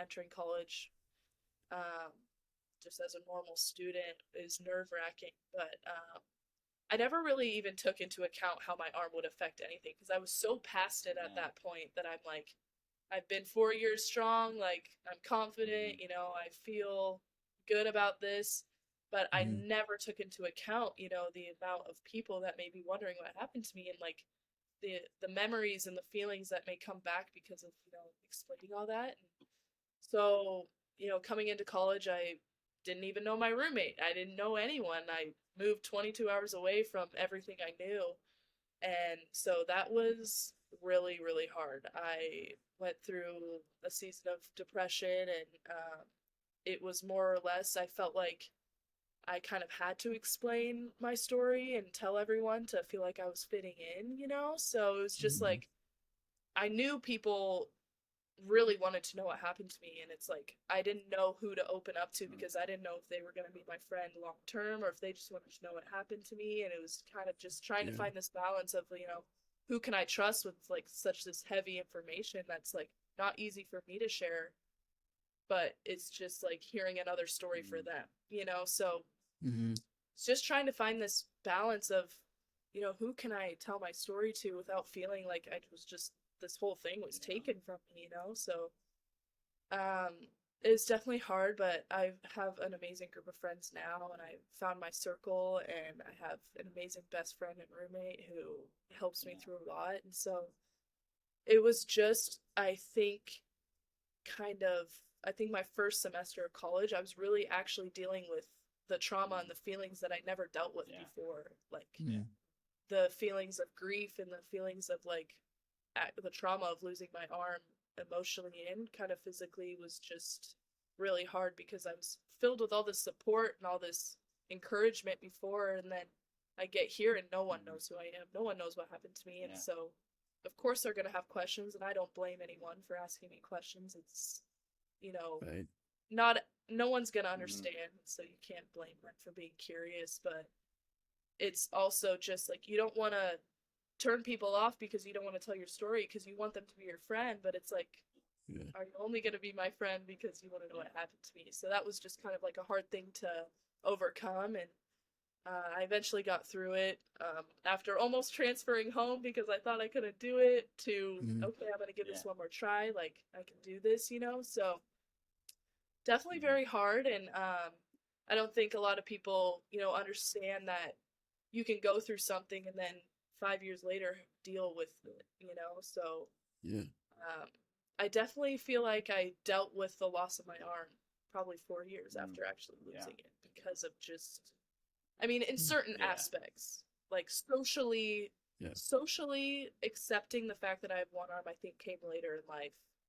entering college, um, just as a normal student, is nerve wracking. But I never really even took into account how my arm would affect anything because I was so past it at Yeah. that point that I'm like, I've been 4 years strong. Like, I'm Hmm. confident, I feel good about this. But I Hmm. never took into account, the amount of people that may be wondering what happened to me and like the memories and the feelings that may come back because of, explaining all that. So, coming into college, I didn't even know my roommate. I didn't know anyone. I moved 22 hours away from everything I knew. And so that was really, really hard. I went through a season of depression, and it was more or less, I felt like I kind of had to explain my story and tell everyone to feel like I was fitting in. So it was just Hmm. like, I knew people really wanted to know what happened to me, and it's like I didn't know who to open up to because I didn't know if they were going to be my friend long term or if they just wanted to know what happened to me. And it was kind of just trying to Yeah. find this balance of, who can I trust with like such this heavy information that's like not easy for me to share, but it's just like hearing another story for Hmm. them. So Hmm. it's just trying to find this balance of, who can I tell my story to without feeling like I was just this whole thing was Yeah. taken from me. So um, it's definitely hard, but I have an amazing group of friends now, and I found my circle, and I have an amazing best friend and roommate who helps me Yeah. through a lot. And so it was just, I think, kind of, I think my first semester of college, I was really actually dealing with the trauma and Hmm. the feelings that I never dealt with Yeah. before, like Yeah. Hmm. the feelings of grief and the feelings of like the trauma of losing my arm emotionally and kind of physically was just really hard because I was filled with all this support and all this encouragement before, and then I get here and no one Hmm. knows who I am. No one knows what happened to me, and Yeah. so of course they're going to have questions, and I don't blame anyone for asking me questions. It's, you know, Right. not no one's going to Hmm. understand, so you can't blame them for being curious, but it's also just like you don't want to turn people off because you don't want to tell your story because you want them to be your friend, but it's like, Yeah. are you only going to be my friend because you want to know Yeah. what happened to me? So that was just kind of like a hard thing to overcome, and I eventually got through it after almost transferring home because I thought I couldn't do it to, Hmm. okay, I'm going to give Yeah. this one more try, like I can do this. So definitely Hmm. very hard, and I don't think a lot of people understand that you can go through something and then 5 years later deal with it. So Yeah. um, I definitely feel like I dealt with the loss of my arm probably 4 years Hmm. after actually Yeah. losing it because of just, I mean, in Mm. certain Yeah. aspects, like socially Yeah. socially accepting the fact that I have one arm, I think came later in life.